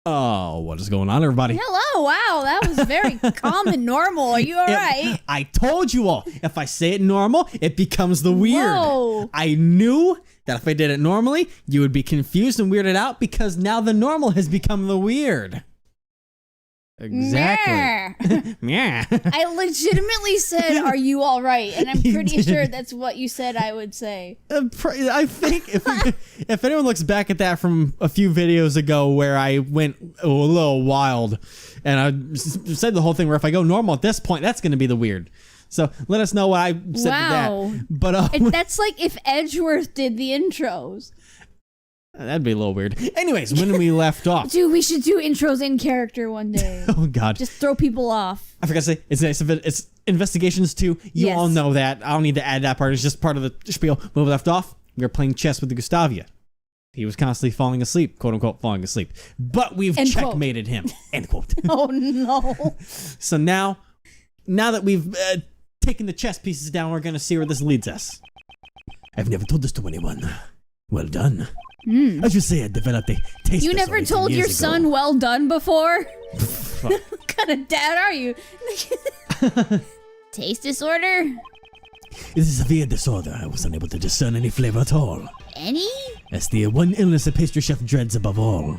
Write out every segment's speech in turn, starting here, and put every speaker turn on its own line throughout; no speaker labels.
Oh, what is going on, everybody?
Hello, wow, that was very calm and normal. Are you alright?
I told you all, if I say it normal, it becomes the weird.
Whoa.
I knew that if I did it normally, you would be confused and weirded out because now the normal has become the weird. Exactly. Yeah.
I legitimately said, "Are you all right?" And I'm
You
pretty
did.
sure that's what you said I would say.
I think if anyone looks back at that from a few videos ago where I went a little wild and I said the whole thing where if I go normal at this point, that's going to be the weird. So let us know what I said
Wow.
to that. But
That's like if Edgeworth did the intros.
that'd be a little weird. Anyways, when we left off.
Dude, we should do intros in character one day.
Oh, God.
Just throw people off.
I forgot to say, it's nice if it's investigations too. You
Yes.
all know that. I don't need to add that part. It's just part of the spiel. When we left off, we were playing chess with the Gustavia. He was constantly falling asleep, quote unquote, falling asleep. But we've
End quote.
checkmated him, end quote.
Oh, no.
So now that we've taken the chess pieces down, we're going to see where this leads us. I've never told this to anyone. Well done. I should say I developed a taste.
You never told your son well done before? What kind of dad are you? Taste disorder?
It is a severe disorder. I was unable to discern any flavor at all.
Any?
That's the one illness a pastry chef dreads above all.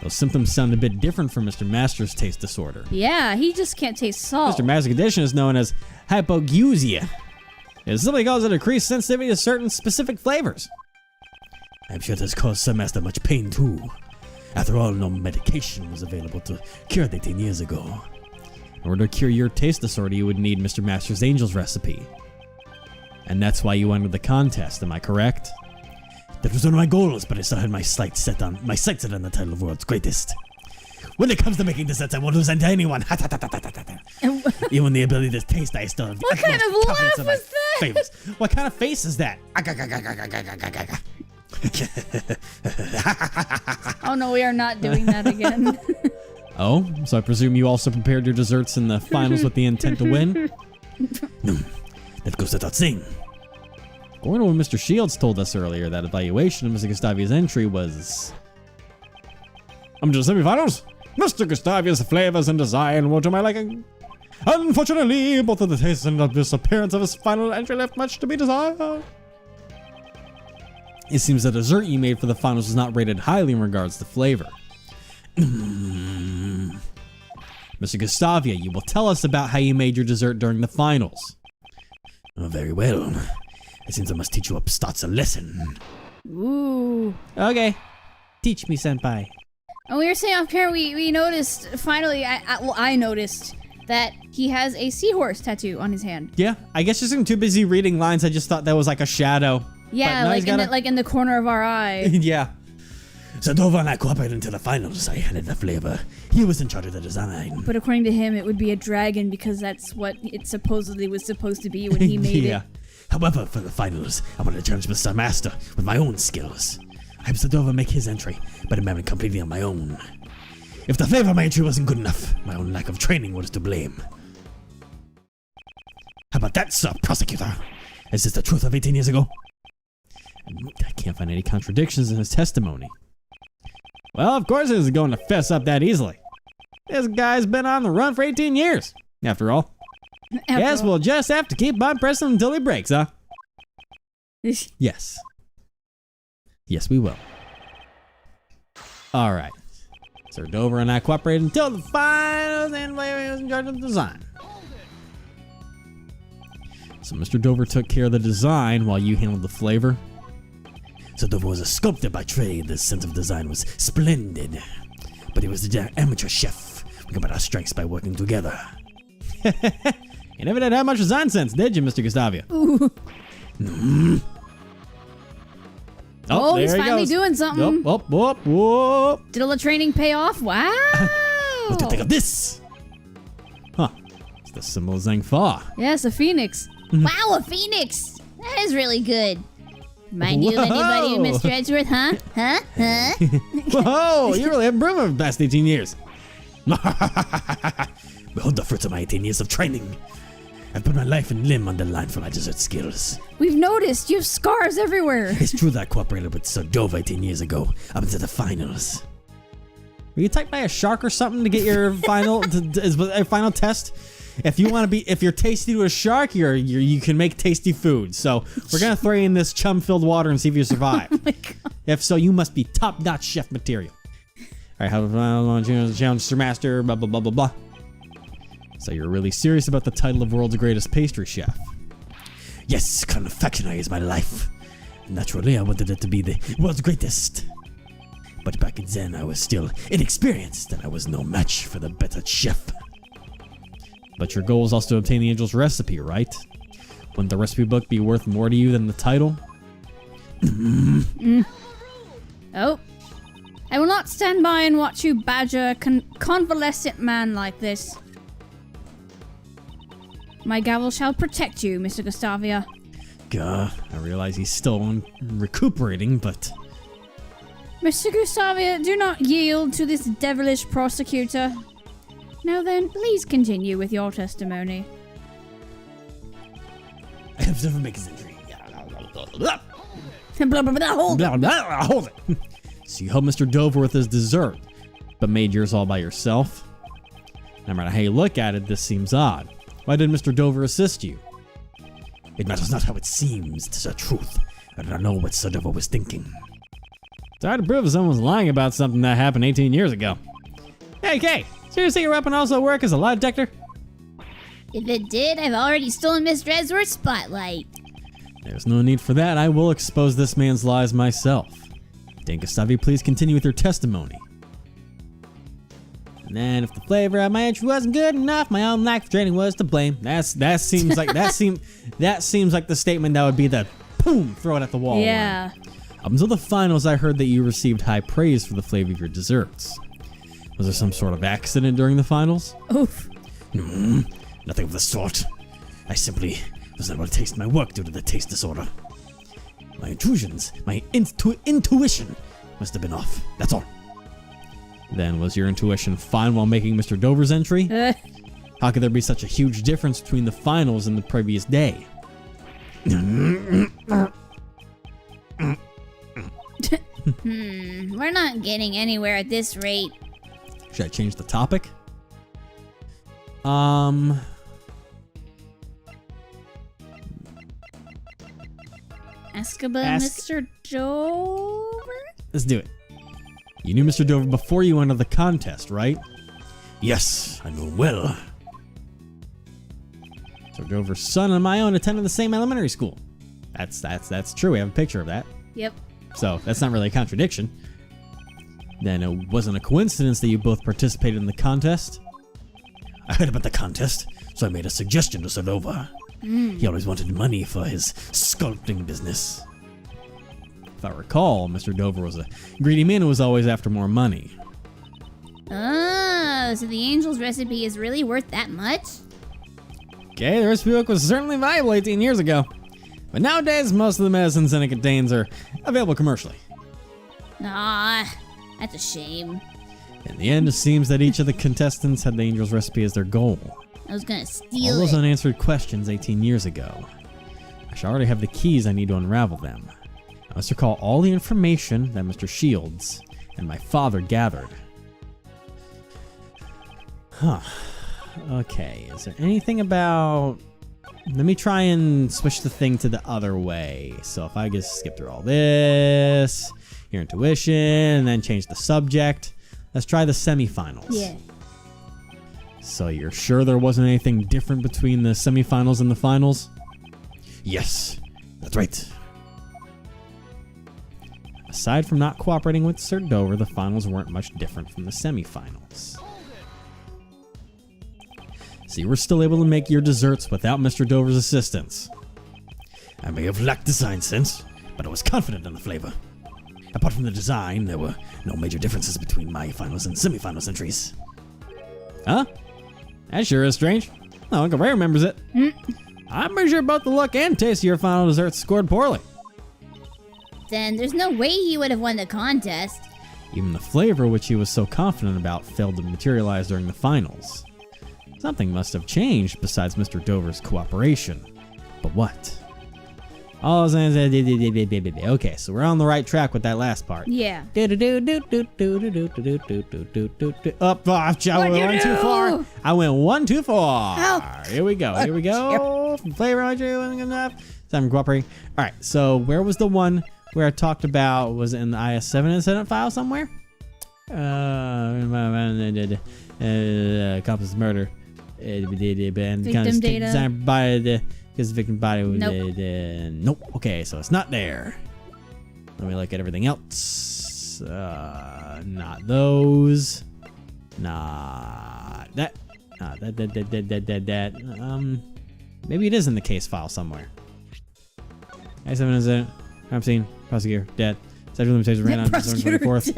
Those symptoms sound a bit different from Mr. Master's taste disorder.
Yeah, he just can't taste salt.
Mr. Master's condition is known as hypogusia. It simply causes a decreased sensitivity to certain specific flavors. I'm sure this caused Sir Master much pain too. After all, no medication was available to cure it 18 years ago. In order to cure your taste disorder, you would need Mr. Master's Angel's recipe. And that's why you entered the contest, am I correct? That was one of my goals, but I still had my sights set on the title of World's Greatest. When it comes to making desserts, I won't lose to anyone. Even the ability to taste, I still have.
What kind of laugh was that?
Favorites. What kind of face is that?
Oh no, we are not doing that again.
Oh, so I presume you also prepared your desserts in the finals with the intent to win? No, that goes without saying. According to what Mr. Shields told us earlier, that evaluation of Mr. Gustavia's entry was... I'm to the semifinals. Mr. Gustavia's flavors and design were to my liking. Unfortunately, both of the taste and the disappearance of his final entry left much to be desired. It seems the dessert you made for the finals was not rated highly in regards to flavor. Mr. Gustavia, you will tell us about how you made your dessert during the finals. Oh, very well. It seems I must teach you upstarts a lesson.
Ooh.
Okay. Teach me, senpai.
And we were saying off camera, we noticed, finally, I noticed that he has a seahorse tattoo on his hand.
Yeah, I guess just I'm too busy reading lines, I just thought that was like a shadow.
Yeah, like in the corner of our eye.
Yeah. So Dova and I cooperated until the finals. I handed the flavor. He was in charge of the design.
But according to him, it would be a dragon because that's what it supposedly was supposed to be when he made
Yeah.
it.
However, for the finals, I want to challenge Mr. Master with my own skills. I have Sadova make his entry, but I'm having completely on my own. If the flavor of my entry wasn't good enough, my own lack of training was to blame. How about that, Sir Prosecutor? Is this the truth of 18 years ago? I can't find any contradictions in his testimony. Well, of course he isn't going to fess up that easily. This guy's been on the run for 18 years, after all. Guess we'll just have to keep on pressing him until he breaks, huh? Yes. Yes, we will. All right. Sir Dover and I cooperated until the finals, and Larry was in charge of the design. So Mr. Dover took care of the design while you handled the flavor. So Dover was a sculptor by trade. His sense of design was splendid. But he was the amateur chef. We combined our strengths by working together. You never did have much design sense, did you, Mr. Gustavia?
Ooh. Oh, he's finally
goes.
doing something.
Whoop.
Did all the training pay off? Wow.
What do you think of this? Huh. It's the symbol of Zhang-Fa.
Yes, a phoenix. Wow, a phoenix. That is really good. Remind you of anybody, Mr. Edgeworth, huh?
Whoa, you really have improved over the past 18 years. Behold the fruits of my 18 years of training. I've put my life and limb on the line for my dessert skills.
We've noticed you have scars everywhere.
It's true that I cooperated with Sir Dove 18 years ago, up into the finals. Were you attacked by a shark or something to get your final final test? If you're tasty to a shark, you can make tasty food. So we're gonna throw you in this chum-filled water and see if you survive.
Oh my God.
If so, you must be top-notch chef material. All right, how about challenge master? Blah blah blah blah blah. So you're really serious about the title of world's greatest pastry chef? Yes, confectionery is my life. Naturally, I wanted it to be the world's greatest. But back then, I was still inexperienced, and I was no match for the better chef. But your goal is also to obtain the angel's recipe, right? Wouldn't the recipe book be worth more to you than the title?
Oh. I will not stand by and watch you badger a convalescent man like this. My gavel shall protect you, Mr. Gustavia.
Gah, I realize he's still recuperating, but...
Mr. Gustavia, do not yield to this devilish prosecutor. Now then, please continue with your testimony.
I have never made his injury.
Hold it.
Hold it. So you helped Mr. Dover with his dessert, but made yours all by yourself? No matter how you look at it, this seems odd. Why did Mr. Dover assist you? It matters not how it seems, 'tis the truth. I do not know what Sir Dover was thinking. It's hard to prove if someone's lying about something that happened 18 years ago. Hey, Kay, seriously your weapon also work as a lie detector?
If it did, I've already stolen Miss Dresworth's spotlight.
There's no need for that. I will expose this man's lies myself. Dane Gustavia, please continue with your testimony. And then, if the flavor of my entry wasn't good enough, my own lack of training was to blame. That seems like the statement that would be the boom, throw it at the wall.
Yeah.
Up until the finals, I heard that you received high praise for the flavor of your desserts. Was there some sort of accident during the finals?
Oof.
Nothing of the sort. I simply was not able to taste my work due to the taste disorder. My intrusions, my intuition must have been off. That's all. Then, was your intuition fine while making Mr. Dover's entry? How could there be such a huge difference between the finals and the previous day?
We're not getting anywhere at this rate.
Should I change the topic?
Ask about Mr. Dover?
Let's do it. You knew Mr. Dover before you entered the contest, right? Yes, I know him well. Mr. Dover's son and my own attended the same elementary school. That's true. We have a picture of that.
Yep.
So that's not really a contradiction. Then it wasn't a coincidence that you both participated in the contest. I heard about the contest, so I made a suggestion to Sir Dover. He always wanted money for his sculpting business. If I recall, Mr. Dover was a greedy man who was always after more money.
Oh, so the angel's recipe is really worth that much?
Okay, the recipe book was certainly valuable 18 years ago. But nowadays, most of the medicines in it contains are available commercially.
Ah, that's a shame.
In the end, it seems that each of the contestants had the angel's recipe as their goal.
I was gonna
All
steal
those
it.
unanswered questions 18 years ago. I shall already have the keys I need to unravel them. I must recall all the information that Mr. Shields and my father gathered. Huh. Okay, is there anything about... Let me try and switch the thing to the other way. So if I just skip through all this, your intuition, and then change the subject. Let's try the semifinals.
Yeah.
So you're sure there wasn't anything different between the semifinals and the finals? Yes, that's right. Aside from not cooperating with Sir Dover, the finals weren't much different from the semifinals. So you were still able to make your desserts without Mr. Dover's assistance. I may have lacked design sense, but I was confident in the flavor. Apart from the design, there were no major differences between my finals and semifinals entries. Huh? That sure is strange. Oh, Uncle Ray remembers it. I'm pretty sure both the look and taste of your final desserts scored poorly.
Then there's no way he would have won the contest.
Even the flavor, which he was so confident about, failed to materialize during the finals. Something must have changed besides Mr. Dover's cooperation. But what? All okay, so we're on the right track with that last part.
Yeah.
Up, I went one too far. I went one too far.
Help.
Here we go. Here we go. From flavor enough. Time to cooperate. All right. So where was the one where I talked about? Was it in the IS-7 incident file somewhere? Accomplice murder.
Victim data.
By the victim body was
Nope.
Nope. Okay, so it's not there. Let me look at everything else. Not those. Not that. Not that. Maybe it is in the case file somewhere. I-7 incident. Crime scene. Prosecutor dead. Sexual limitations ran on December 24th.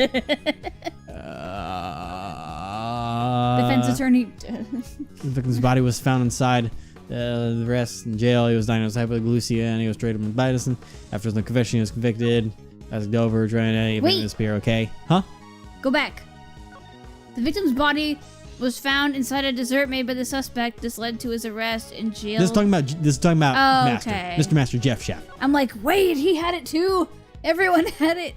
Defense attorney.
The victim's body was found inside the rest in jail. He was diagnosed with hypoglycemia and he was treated with medicine. After his confession, he was convicted. Asked over, trying to
Wait.
disappear. Okay, huh?
Go back. The victim's body was found inside a dessert made by the suspect. This led to his arrest in jail.
This is talking about
Oh,
Master,
okay.
Mr. Master Jeff Chef.
I'm like, wait, he had it too. Everyone had it.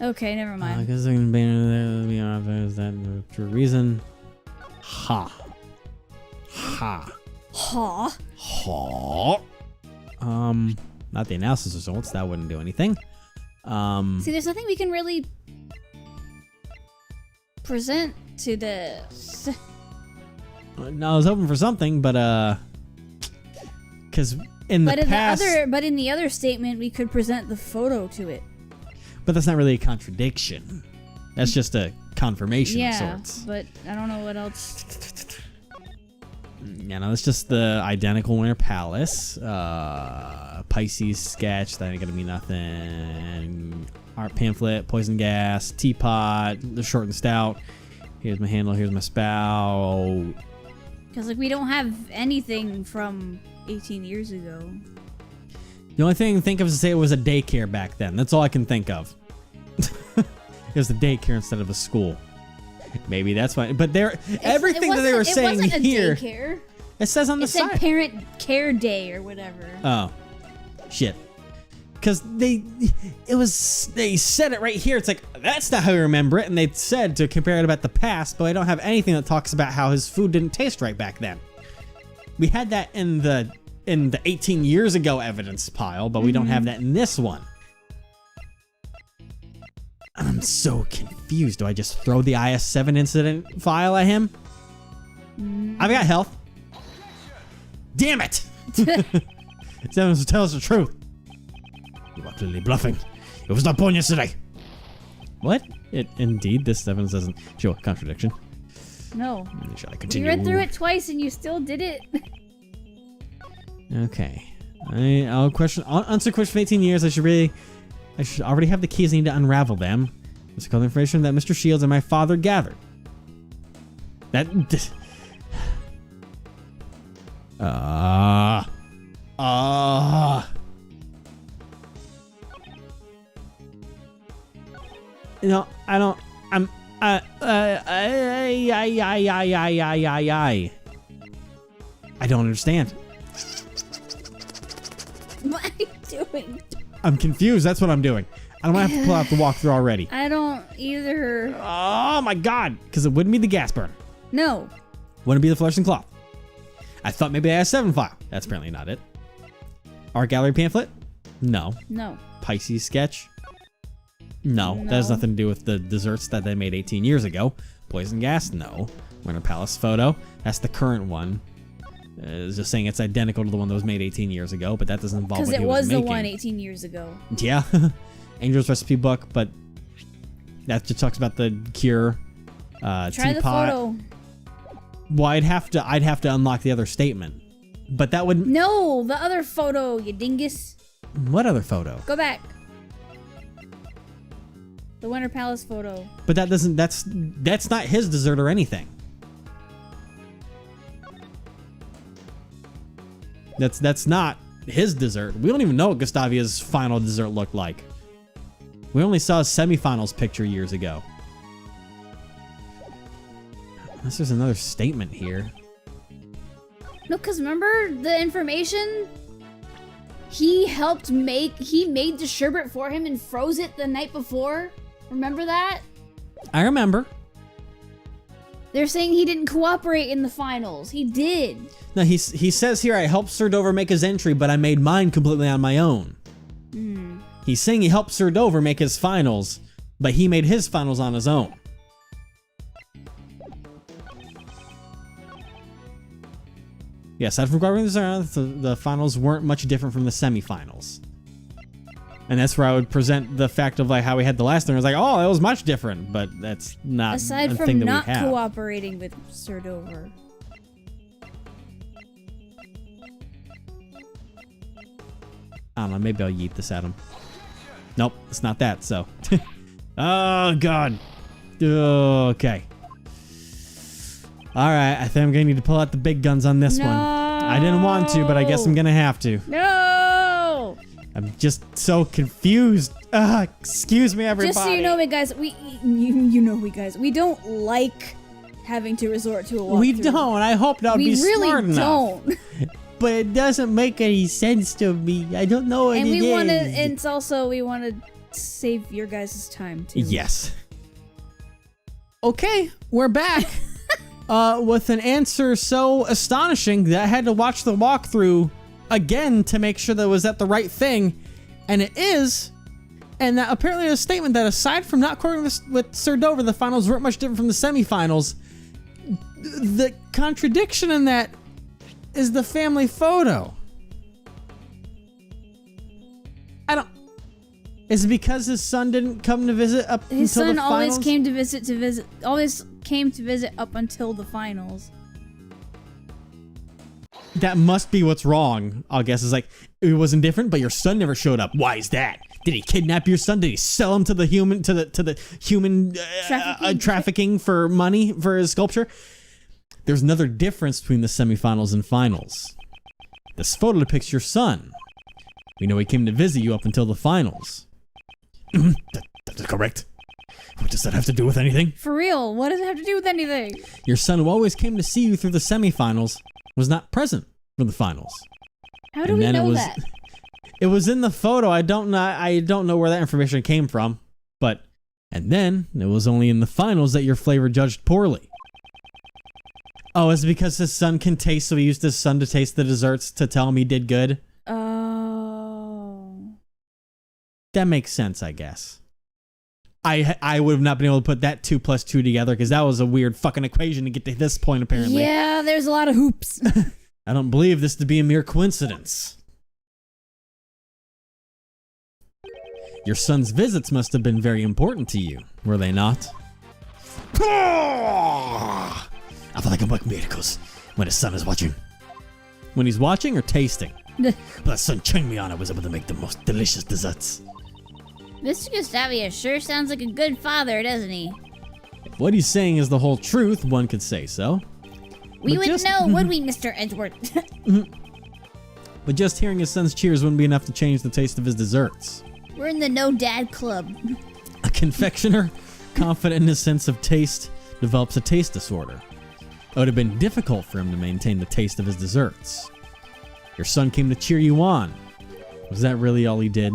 Okay, never mind.
Because there can be that true reason. Ha.
Huh?
Not the analysis results. That wouldn't do anything.
See, there's nothing we can really present to this.
No, I was hoping for something, but because in the past,
but in the other statement, we could present the photo to it.
but that's not really a contradiction. That's just a confirmation of sorts.
But I don't know what else.
Yeah, no, it's just the identical Winter Palace, Pisces sketch. That ain't gonna be nothing. Art pamphlet, poison gas, teapot, the short and stout. Here's my handle. Here's my spout.
Because like we don't have anything from 18 years ago.
The only thing I can think of is to say it was a daycare back then. That's all I can think of. It was a daycare instead of a school. Maybe that's why. But everything that they were saying
it wasn't
here,
a daycare.
it says on the
It said
side.
Parent Care Day or whatever.
Oh, shit. Because they said it right here. It's like, that's not how you remember it. And they said to compare it about the past, but I don't have anything that talks about how his food didn't taste right back then. We had that in the 18 years ago evidence pile, but we don't have that in this one. I'm so confused. Do I just throw the IS-7 incident file at him? I've got health. Damn it! Seven to tell us the truth. You are clearly bluffing. It was not born yesterday. What? Indeed, this evidence doesn't show a contradiction.
No.
Shall I
You
continue?
read through it twice and you still did it.
Okay. I'll answer question for 18 years. I should already have the keys. I need to unravel them. This is called information that Mr. Shields and my father gathered. You know, I don't. I don't understand.
What are you doing?
I'm confused. That's what I'm doing. I'm gonna have to pull out the walkthrough already.
I don't either.
Oh my god! Because it wouldn't be the gas burner.
No.
Wouldn't be the fluorescent cloth. I thought maybe I had a 7 file. That's apparently not it. Art gallery pamphlet? No.
No.
Pisces sketch? No. That has nothing to do with the desserts that they made 18 years ago. Poison gas? No. Winter Palace photo? That's the current one. It's just saying it's identical to the one that was made 18 years ago, but that doesn't involve what
Because
he
it
was
was the
making.
one 18 years ago.
Yeah. Angel's recipe book, but that just talks about the cure.
Try
teapot.
the photo.
Well, I'd have to unlock the other statement, but that wouldn't.
No, the other photo, you dingus.
What other photo?
Go back. The Winter Palace photo.
But that doesn't. That's not his dessert or anything. That's not his dessert. We don't even know what Gustavia's final dessert looked like. We only saw a semifinals picture years ago. Unless there's another statement here.
No, because remember the information? He made the sherbet for him and froze it the night before. Remember that?
I remember.
They're saying he didn't cooperate in the finals. He did.
No, he says here, I helped Sir Dover make his entry, but I made mine completely on my own. He's saying he helped Sir Dover make his finals, but he made his finals on his own. Yes, aside from the finals weren't much different from the semifinals. And that's where I would present the fact of like how we had the last one. I was like, oh, it was much different, but that's not
aside
a
from
thing that
not
we have.
cooperating with Sir Dover.
I don't know, maybe I'll yeet this at him. Nope, it's not that, so. Oh, God. Okay. Alright, I think I'm gonna need to pull out the big guns on this one. I didn't want to, but I guess I'm gonna have to.
No!
I'm just so confused. Excuse me, everybody.
Just so you know, guys, we don't like having to resort to a walkthrough.
We don't. I hope that would be smart enough.
We really don't.
But it doesn't make any sense to me. I don't know what
and
it is.
And it's also, we want to save your guys' time, too.
Yes. Okay, we're back. With an answer so astonishing that I had to watch the walkthrough again to make sure that it was at the right thing. And it is. And that apparently a statement that aside from not quoting this with Sir Dover, the finals weren't much different from the semifinals. The contradiction in that is the family photo. Is it because his son didn't come to visit up until the finals?
His son always came to visit up until the finals.
That must be what's wrong. I guess is like it wasn't different, but your son never showed up. Why is that? Did he kidnap your son? Did he sell him to the human trafficking for money for his sculpture? There's another difference between the semifinals and finals. This photo depicts your son. We know he came to visit you up until the finals. That is correct. What does that have to do with anything?
For real, what does it have to do with anything?
Your son, who always came to see you through the semifinals, was not present for the finals.
How do we know that?
It was in the photo. I don't know where that information came from, and then it was only in the finals that your flavor judged poorly. Oh, is it because his son can taste, so he used his son to taste the desserts to tell him he did good?
Oh.
That makes sense, I guess. I would have not been able to put that 2 + 2 together because that was a weird fucking equation to get to this point, apparently.
Yeah, there's a lot of hoops.
I don't believe this to be a mere coincidence. Your son's visits must have been very important to you, were they not? I feel like I can work miracles when his son is watching. When he's watching or tasting? But son trained me on, I was able to make the most delicious desserts.
Mr. Gustavia sure sounds like a good father, doesn't he?
If what he's saying is the whole truth, one could say so.
We wouldn't know, would we, Mr. Edgeworth?
But just hearing his son's cheers wouldn't be enough to change the taste of his desserts.
We're in the No Dad Club.
A confectioner, confident in his sense of taste, develops a taste disorder. It would have been difficult for him to maintain the taste of his desserts. Your son came to cheer you on. Was that really all he did?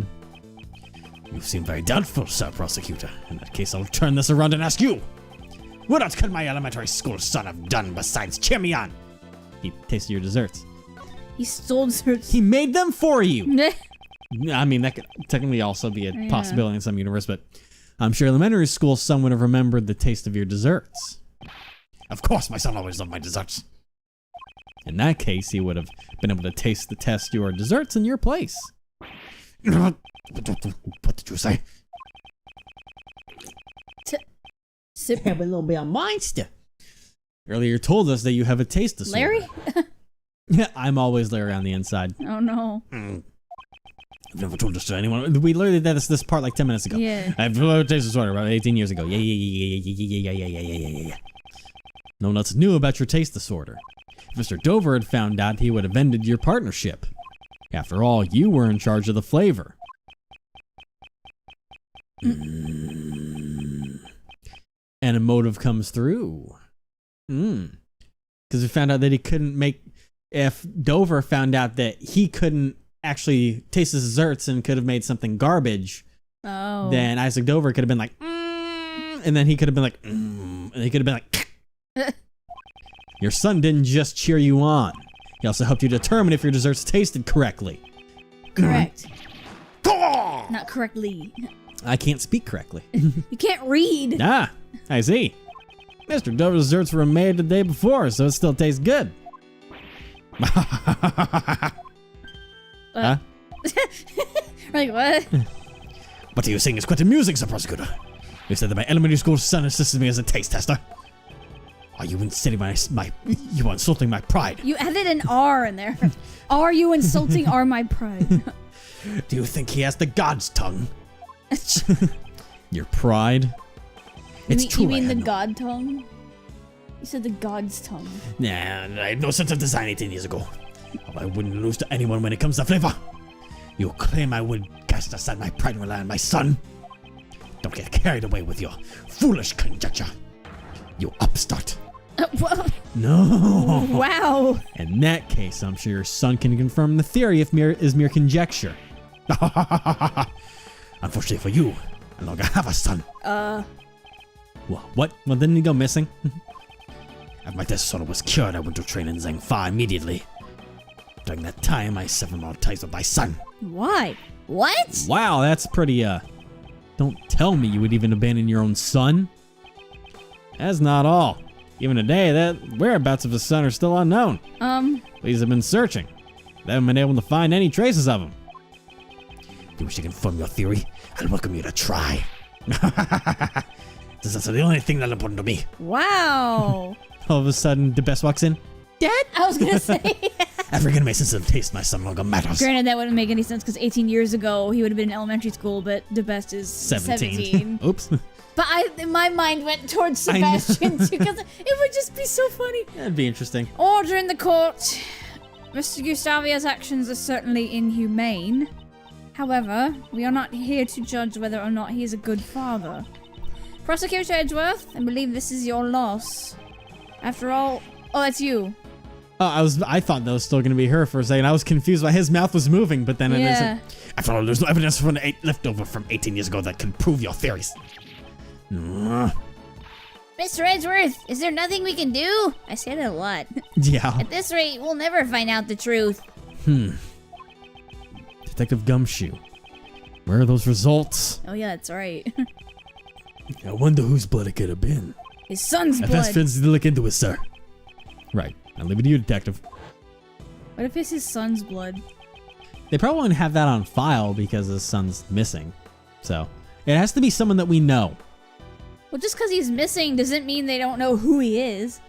You seem very doubtful, Sir Prosecutor. In that case, I'll turn this around and ask you. What else could my elementary school son have done besides cheer me on? He tasted your desserts.
He stole desserts.
He made them for you. I mean, that could technically also be a possibility in some universe, but I'm sure elementary school son would have remembered the taste of your desserts. Of course, my son always loved my desserts. In that case, he would have been able to taste the test your desserts in your place. What did you say?
Sip.
Have a little bit of monster. Earlier you told us that you have a taste disorder.
Larry?
Yeah, I'm always Larry on the inside.
Oh no.
I've never told this to anyone. We literally did this part like 10 minutes ago.
Yeah.
I have a taste disorder about 18 years ago. Yeah. No one else knew about your taste disorder. If Mr. Dover had found out, he would have ended your partnership. After all, you were in charge of the flavor. And a motive comes through. Because we found out that he couldn't make... If Dover found out that he couldn't actually tasted desserts and could have made something garbage, then Isaac Dover could have been like, and then he could have been like, and he could have been like, your son didn't just cheer you on. He also helped you determine if your desserts tasted correctly.
Correct. Not correctly.
I can't speak correctly.
You can't read.
Ah, I see. Mr. Dover's desserts were made the day before, so it still tastes good. Huh?
Like, what?
What are you saying is quite amusing, Sir Prosecutor. You said that my elementary school son assisted me as a taste tester. Are you insulting you are insulting my pride?
You added an R in there. Are you insulting my pride?
Do you think he has the god's tongue? Your pride? It's true.
You mean the god tongue? You said the god's tongue.
Nah, I had no sense of design 18 years ago. I wouldn't lose to anyone when it comes to flavor. You claim I would cast aside my pride and rely on my son? Don't get carried away with your foolish conjecture. You upstart. No.
Wow.
In that case, I'm sure your son can confirm the theory if is mere conjecture. Unfortunately for you, I no longer have a son. What? Well, didn't he go missing? After my disorder was cured, I went to train in Zhengfa immediately. During that time, I severed all ties with my son.
Why? What?
Wow, that's pretty, Don't tell me you would even abandon your own son. That's not all. Even today, the whereabouts of his son are still unknown. Police have been searching. They haven't been able to find any traces of him. If you wish to confirm your theory, I'll welcome you to try. That's the only thing that's important to me.
Wow.
All of a sudden, the best walks in. Dad?
I was gonna say.
After getting my sensitive taste, my son no longer matters.
Granted, that wouldn't make any sense because 18 years ago, he would have been in elementary school, but the best is 17.
Oops.
But my mind went towards Sebastian too, because it would just be so funny.
That'd be interesting.
Order in the court. Mr. Gustavia's actions are certainly inhumane. However, we are not here to judge whether or not he is a good father. Prosecutor Edgeworth, I believe this is your loss. After all... Oh, that's you.
Oh, I thought that was still going to be her for a second. I was confused why his mouth was moving, but then it isn't. After all, there's no evidence left over from 18 years ago that can prove your theories.
Mr. Edgeworth, is there nothing we can do? I say that a lot.
Yeah.
At this rate, we'll never find out the truth.
Detective Gumshoe, where are those results?
Oh yeah, that's right.
I wonder whose blood it could have been.
His son's blood.
I've asked friends to look into it, sir. Right. I'll leave it to you, detective.
What if it's his son's blood?
They probably won't have that on file because his son's missing. So, it has to be someone that we know.
Well, just because he's missing doesn't mean they don't know who he is.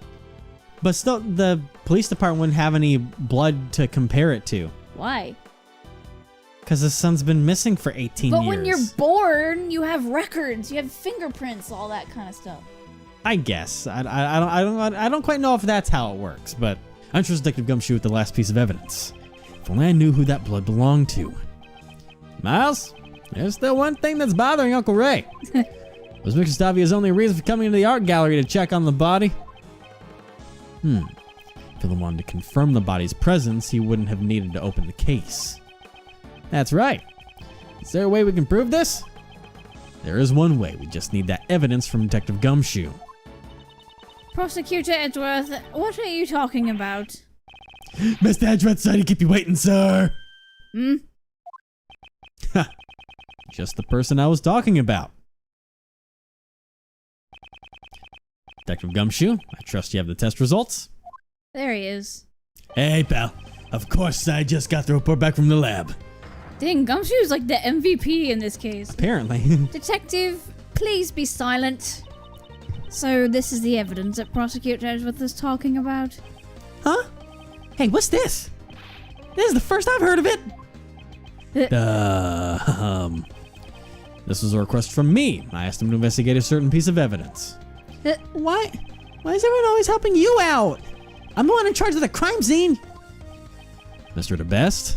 But still, the police department wouldn't have any blood to compare it to.
Why?
Because his son's been missing for 18 years.
But when you're born, you have records, you have fingerprints, all that kind of stuff.
I guess. I don't quite know if that's how it works, but I'm trust Detective Gumshoe with the last piece of evidence. If only I knew who that blood belonged to. Miles, there's still one thing that's bothering Uncle Ray. Was Mr. Gustavia's only reason for coming to the art gallery to check on the body? If he wanted to confirm the body's presence, he wouldn't have needed to open the case. That's right. Is there a way we can prove this? There is one way. We just need that evidence from Detective Gumshoe.
Prosecutor Edgeworth, what are you talking about?
Mr. Edgeworth, sorry to keep you waiting, sir. Ha. Just the person I was talking about. Detective Gumshoe, I trust you have the test results.
There he is.
Hey, pal. Of course, I just got the report back from the lab.
Dang, Gumshoe's like the MVP in this case.
Apparently.
Detective, please be silent. So this is the evidence that Prosecutor Edgeworth is talking about?
Huh? Hey, what's this? This is the first I've heard of it. This was a request from me. I asked him to investigate a certain piece of evidence. Why is everyone always helping you out? I'm the one in charge of the crime scene. Mr. DeBest,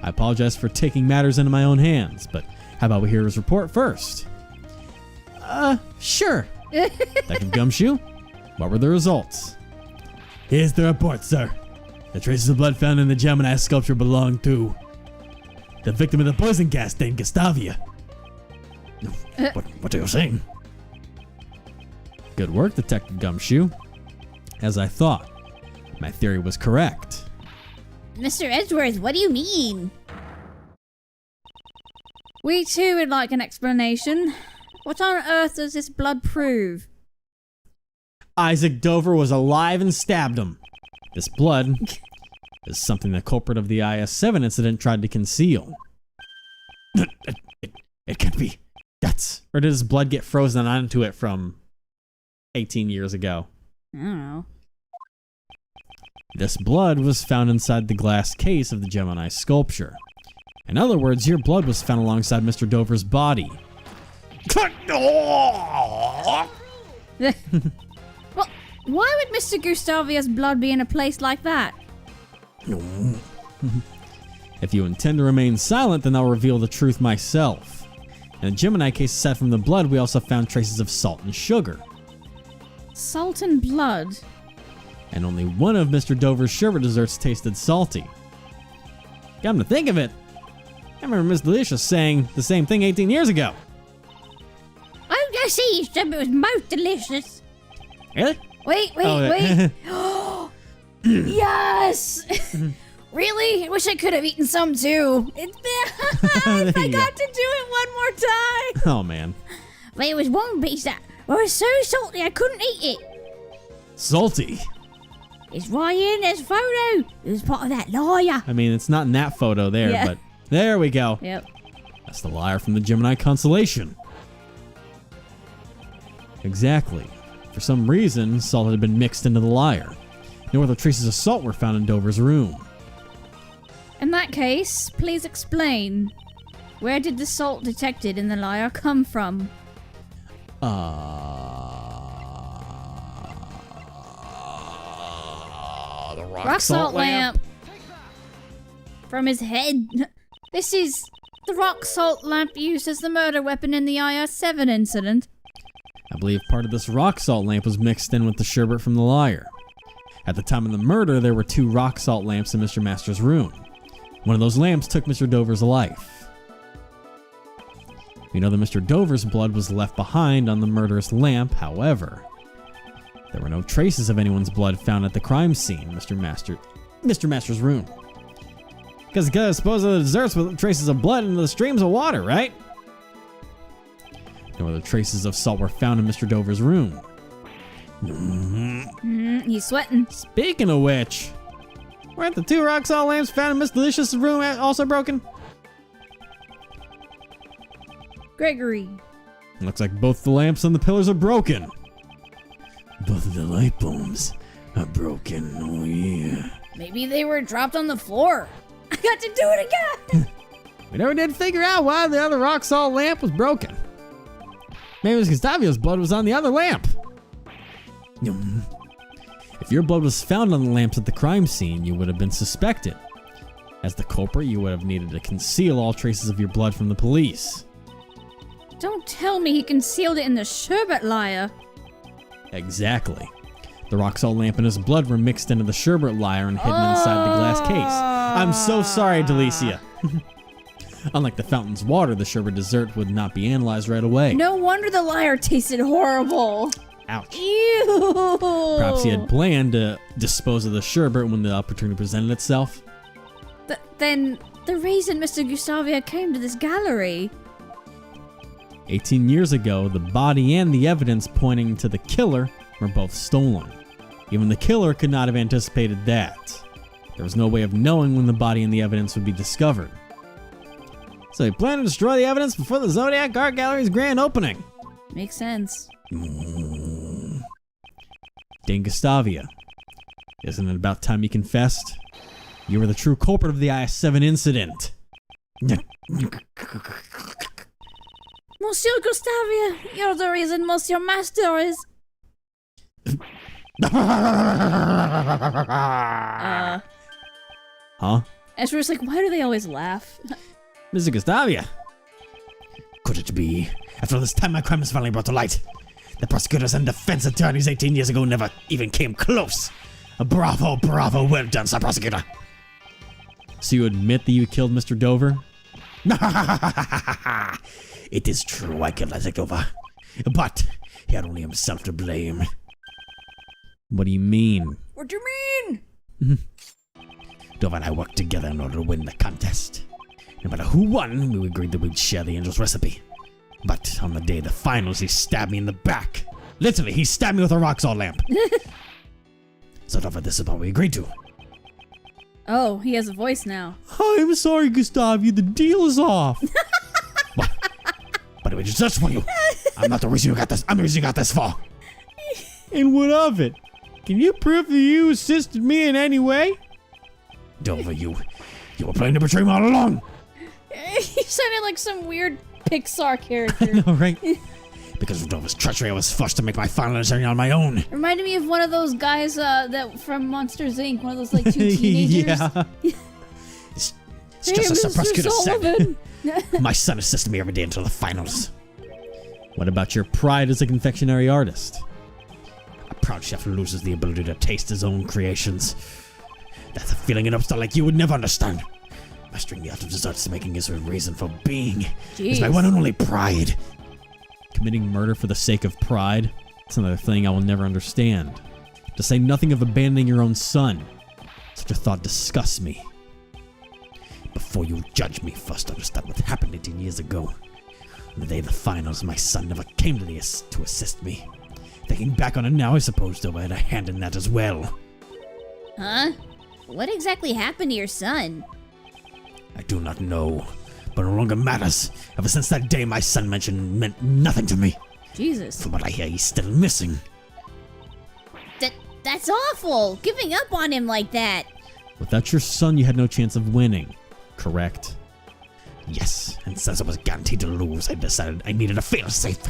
I apologize for taking matters into my own hands, but how about we hear his report first? Sure. Detective Gumshoe, what were the results? Here's the report, sir. The traces of blood found in the Gemini sculpture belong to the victim of the poison gas, Dane Gustavia. What are you saying? Good work, Detective Gumshoe. As I thought, my theory was correct.
Mr. Edgeworth, what do you mean? We too would like an explanation. What on earth does this blood prove?
Isaac Dover was alive and stabbed him. This blood is something the culprit of the IS-7 incident tried to conceal. It can't be. Or did his blood get frozen onto it from 18 years ago?
I don't know.
This blood was found inside the glass case of the Gemini sculpture. In other words, your blood was found alongside Mr. Dover's body.
Well, why would Mr. Gustavia's blood be in a place like that?
If you intend to remain silent, then I'll reveal the truth myself. In the Gemini case, aside from the blood, we also found traces of salt and sugar.
Salt and blood?
And only one of Mr. Dover's sherbet desserts tasted salty. Come to think of it, I remember Miss Delicious saying the same thing 18 years ago.
Oh, I see, you said it was most delicious.
Really?
Wait. Yes! Really? I wish I could have eaten some too. I got to do it one more time.
Oh, man.
But it was one piece that was so salty I couldn't eat it.
Salty?
It's right in this photo. It was part of that liar.
I mean, it's not in that photo there,
Yeah.
but there we go.
Yep.
That's the liar from the Gemini constellation. Exactly. For some reason, salt had been mixed into the lyre. No other traces of salt were found in Dover's room.
In that case, please explain. Where did the salt detected in the lyre come from?
The
Rock salt lamp. From his head. This is the rock salt lamp used as the murder weapon in the IS-7 incident.
I believe part of this rock salt lamp was mixed in with the sherbet from the lyre. At the time of the murder, there were 2 rock salt lamps in Mr. Master's room. One of those lamps took Mr. Dover's life. We know that Mr. Dover's blood was left behind on the murderous lamp, however, there were no traces of anyone's blood found at the crime scene in Mr. Master's room. Because he could have disposed of the desserts with traces of blood into the streams of water, right? No other traces of salt were found in Mr. Dover's room.
He's sweating.
Speaking of which, weren't the 2 rock salt lamps found in Miss Delicious' room also broken?
Gregory.
Looks like both the lamps and the pillars are broken. Both of the light bulbs are broken, oh yeah.
Maybe they were dropped on the floor. I got to do it again.
We never did figure out why the other rock salt lamp was broken. Maybe Miss Gustavia's blood was on the other lamp. If your blood was found on the lamps at the crime scene, you would have been suspected. As the culprit, you would have needed to conceal all traces of your blood from the police.
Don't tell me he concealed it in the sherbet lyre.
Exactly. The rock salt lamp and his blood were mixed into the sherbet lyre and hidden inside the glass case. I'm so sorry, Delicia. Unlike the fountain's water, the sherbet dessert would not be analyzed right away.
No wonder the lyre tasted horrible.
Ouch.
Ew.
Perhaps he had planned to dispose of the sherbet when the opportunity presented itself.
Then the reason Mr. Gustavia came to this gallery.
18 years ago, the body and the evidence pointing to the killer were both stolen. Even the killer could not have anticipated that. There was no way of knowing when the body and the evidence would be discovered. So he planned to destroy the evidence before the Zodiac Art Gallery's grand opening.
Makes sense.
Dane Gustavia, isn't it about time you confessed? You were the true culprit of the IS-7 incident.
Monsieur Gustavia, you're the reason Monsieur Master is...
Huh?
Ezra's like, why do they always laugh?
Mr. Gustavia. Could it be? After all this time, my crime is finally brought to light. The prosecutors and defense attorneys 18 years ago never even came close. Bravo, bravo, well done, Sir Prosecutor. So you admit that you killed Mr. Dover? It is true I killed Isaac Dova, but he had only himself to blame. What do you mean?
What do you mean?
Dova and I worked together in order to win the contest. No matter who won, we agreed that we'd share the angel's recipe. But on the day of the finals, he stabbed me in the back. Literally, he stabbed me with a rock salt lamp. So Dova, this is what we agreed to.
Oh, he has a voice now.
I'm sorry, Gustavia, the deal is off. What? But it was just for you. I'm not the reason you got this. I'm the reason you got this far. And what of it? Can you prove that you assisted me in any way? Dova, you were planning to betray me all along.
He sounded like some weird Pixar character.
All right. Because of Dova's treachery, I was forced to make my final journey on my own.
Reminded me of one of those guys that from Monsters Inc. One of those like two teenagers.
Yeah. It's just as the prosecutor said. My son assisted me every day until the finals. What about your pride as a confectionery artist? A proud chef loses the ability to taste his own creations. That's a feeling an upstart like you would never understand. Mastering the art of desserts making is a reason for being.
Jeez.
It's my one and only pride. Committing murder for the sake of pride? It's another thing I will never understand. To say nothing of abandoning your own son. Such a thought disgusts me. Before you judge me, first understand what happened 18 years ago. On the day of the finals, my son never came to to assist me. Thinking back on it now, I suppose Dova had a hand in that as well.
Huh? What exactly happened to your son?
I do not know, but no longer matters. Ever since that day, my son meant nothing to me.
Jesus.
From what I hear, he's still missing.
That's awful! Giving up on him like that!
Without your son, you had no chance of winning, correct? Yes, and since I was guaranteed to lose, I decided I needed a fail-safe.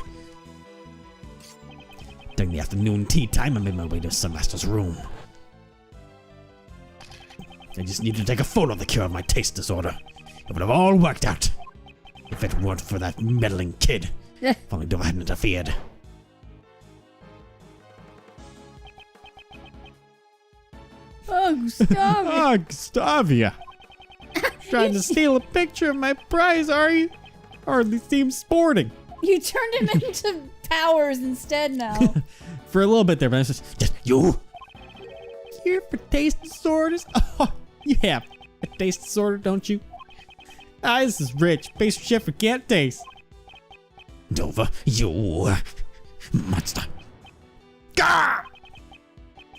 During the afternoon tea time, I made my way to Sir Master's room. I just needed to take a photo of the cure of my taste disorder. It would have all worked out. If it weren't for that meddling kid. If only Dova hadn't interfered.
Oh, Gustavia.
Oh, Gustavia. Trying to steal a picture of my prize, are you? Hardly seems sporting.
You turned him into Powers instead now.
For a little bit there, but it's just you. Here for taste disorders? Oh, you have a taste disorder, don't you? Ah, this is rich. Pastry chef for can't taste. Dova, you monster. Gah!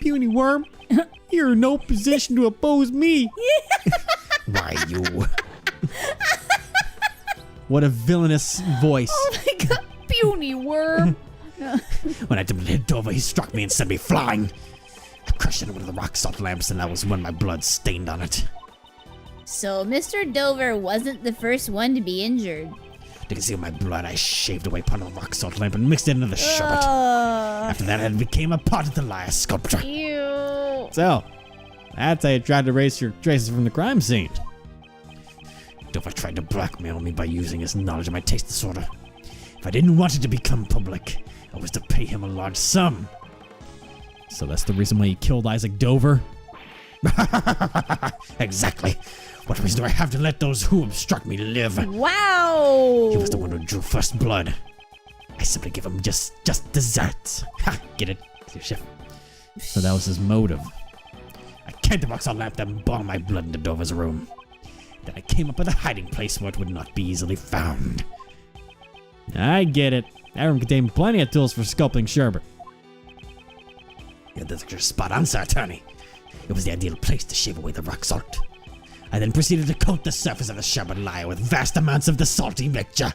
Puny worm, you're in no position to oppose me. Why, you? What a villainous voice.
Oh my god, puny worm.
When I attempted to hit Dova, he struck me and sent me flying. I crushed into one of the rock salt lamps, and that was when my blood stained on it.
So Mr. Dover wasn't the first one to be injured.
To conceal my blood, I shaved away part of the rock salt lamp and mixed it into the sherbet. After that, it became a part of the liar sculpture.
Ew.
So, that's how you tried to erase your traces from the crime scene. Dova tried to blackmail me by using his knowledge of my taste disorder. If I didn't want it to become public, I was to pay him a large sum. So that's the reason why you killed Isaac Dover? Exactly. What reason do I have to let those who obstruct me live?
Wow.
He was the one who drew first blood. I simply give him just desserts. Ha! Get it? Chef. So that was his motive. I came to box a lamp and bomb my blood into Dover's room. Then I came up with a hiding place where it would not be easily found. I get it. That room contained plenty of tools for sculpting sherbet. Yeah, that's your spot on, sir, attorney. It was the ideal place to shave away the rock salt. I then proceeded to coat the surface of the sherbet liar with vast amounts of the salty mixture.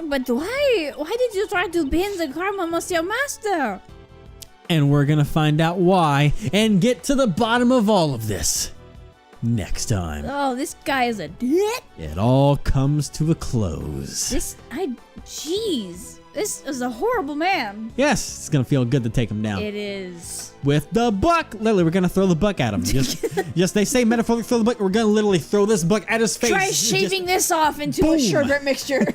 But why? Why did you try to bend the karma, Monsieur Master?
And we're gonna find out why and get to the bottom of all of this next time.
Oh, this guy is a dick.
It all comes to a close.
Jeez. This is a horrible man.
Yes, it's gonna feel good to take him down.
It is.
With the buck. Literally, we're gonna throw the buck at him. Just they say metaphorically throw the buck. We're gonna literally throw this buck at his face.
Try shaving this off into
boom.
a sherbet mixture.